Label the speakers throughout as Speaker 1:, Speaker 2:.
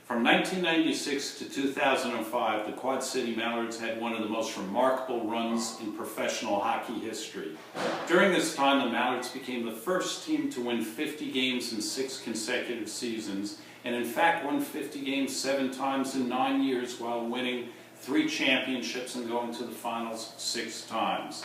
Speaker 1: From 1996 to 2005, the Quad City Mallards had one of the most remarkable runs in professional hockey history. During this time, the Mallards became the first team to win 50 games in 6 consecutive seasons, and in fact won 50 games 7 times in 9 years while winning 3 championships and going to the finals 6 times.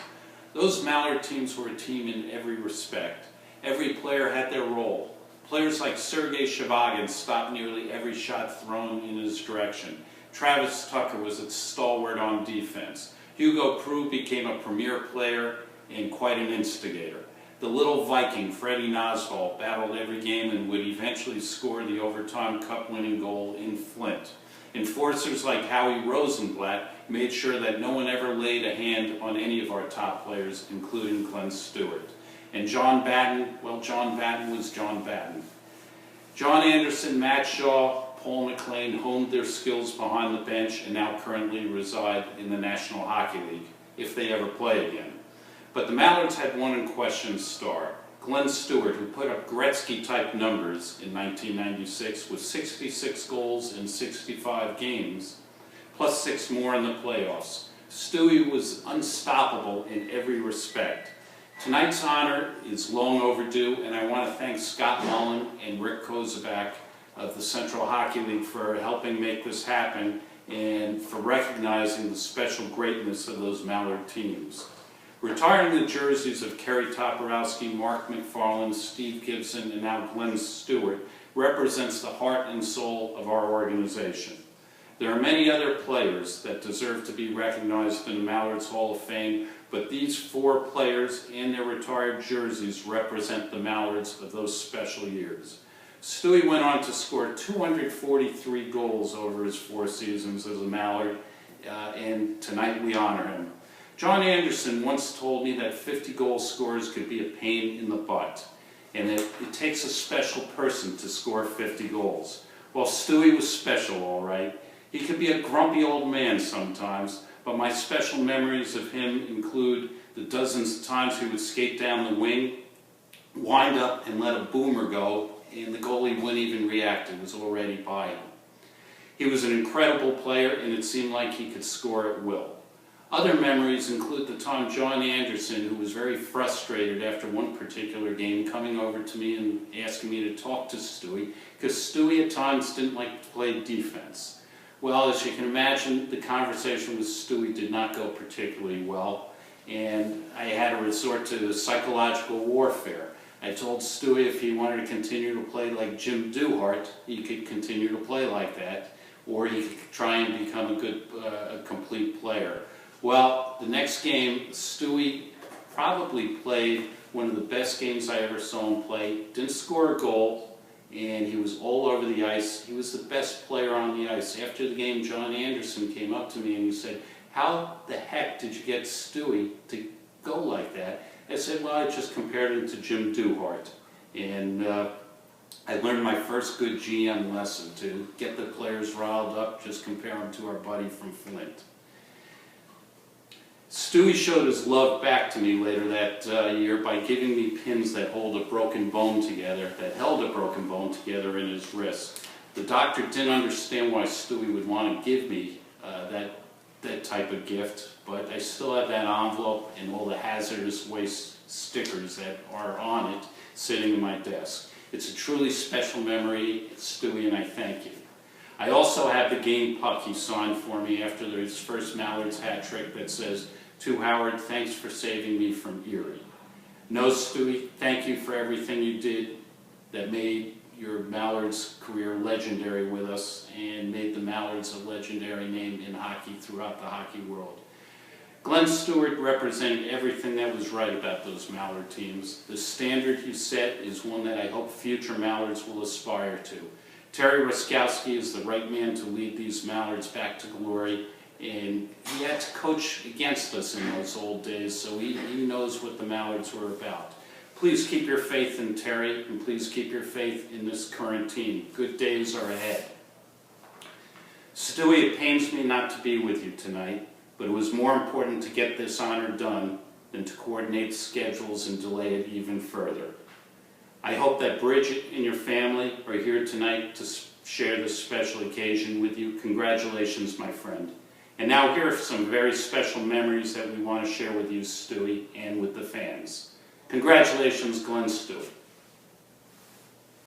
Speaker 1: Those Mallard teams were a team in every respect. Every player had their role. Players like Sergei Shavagin stopped nearly every shot thrown in his direction. Travis Tucker was a stalwart on defense. Hugo Prue became a premier player and quite an instigator. The little Viking, Freddie Nosval, battled every game and would eventually score the overtime cup-winning goal in Flint. Enforcers like Howie Rosenblatt made sure that no one ever laid a hand on any of our top players, including Glenn Stewart. And John Batten, well, John Batten was John Batten. John Anderson, Matt Shaw, Paul McLean honed their skills behind the bench and now currently reside in the National Hockey League, if they ever play again. But the Mallards had one unquestioned star, Glenn Stewart, who put up Gretzky-type numbers in 1996 with 66 goals in 65 games, plus 6 more in the playoffs. Stewie was unstoppable in every respect. Tonight's honor is long overdue, and I want to thank Scott Mullen and Rick Kozubak of the Central Hockey League for helping make this happen and for recognizing the special greatness of those Mallard teams. Retiring the jerseys of Kerry Toporowski, Mark McFarland, Steve Gibson, and now Glenn Stewart represents the heart and soul of our organization. There are many other players that deserve to be recognized in the Mallards Hall of Fame, but these 4 players and their retired jerseys represent the Mallards of those special years. Stewie went on to score 243 goals over his 4 seasons as a Mallard, and tonight we honor him. John Anderson once told me that 50-goal scorers could be a pain in the butt, and it takes a special person to score 50 goals. Well, Stewie was special, all right. He could be a grumpy old man sometimes, but my special memories of him include the dozens of times he would skate down the wing, wind up and let a boomer go, and the goalie wouldn't even react. It was already by him. He was an incredible player, and it seemed like he could score at will. Other memories include the time John Anderson, who was very frustrated after one particular game, coming over to me and asking me to talk to Stewie, because Stewie at times didn't like to play defense. Well, as you can imagine, the conversation with Stewie did not go particularly well, and I had to resort to psychological warfare. I told Stewie if he wanted to continue to play like Jim Duhart, he could continue to play like that, or he could try and become a complete player. Well, the next game, Stewie probably played one of the best games I ever saw him play. Didn't score a goal, and he was all over the ice. He was the best player on the ice. After the game, John Anderson came up to me and he said, "How the heck did you get Stewie to go like that?" I said, "Well, I just compared him to Jim Duhart." And I learned my first good GM lesson: to get the players riled up, just compare them to our buddy from Flint. Stewie showed his love back to me later that year by giving me pins that held a broken bone together in his wrist. The doctor didn't understand why Stewie would want to give me that type of gift, but I still have that envelope and all the hazardous waste stickers that are on it sitting in my desk. It's a truly special memory, Stewie, and I thank you. I also have the game puck he signed for me after his first Mallards hat trick that says, "To Howard, thanks for saving me from Erie." No, Stewie, thank you for everything you did that made your Mallards career legendary with us and made the Mallards a legendary name in hockey throughout the hockey world. Glenn Stewart represented everything that was right about those Mallard teams. The standard he set is one that I hope future Mallards will aspire to. Terry Ruskowski is the right man to lead these Mallards back to glory, and he had to coach against us in those old days, so he knows what the Mallards were about. Please keep your faith in Terry, and please keep your faith in this current team. Good days are ahead. Stewie, it pains me not to be with you tonight, but it was more important to get this honor done than to coordinate schedules and delay it even further. I hope that Bridget and your family are here tonight to share this special occasion with you. Congratulations, my friend. And now here are some very special memories that we want to share with you, Stewie, and with the fans. Congratulations, Glenn Stewie.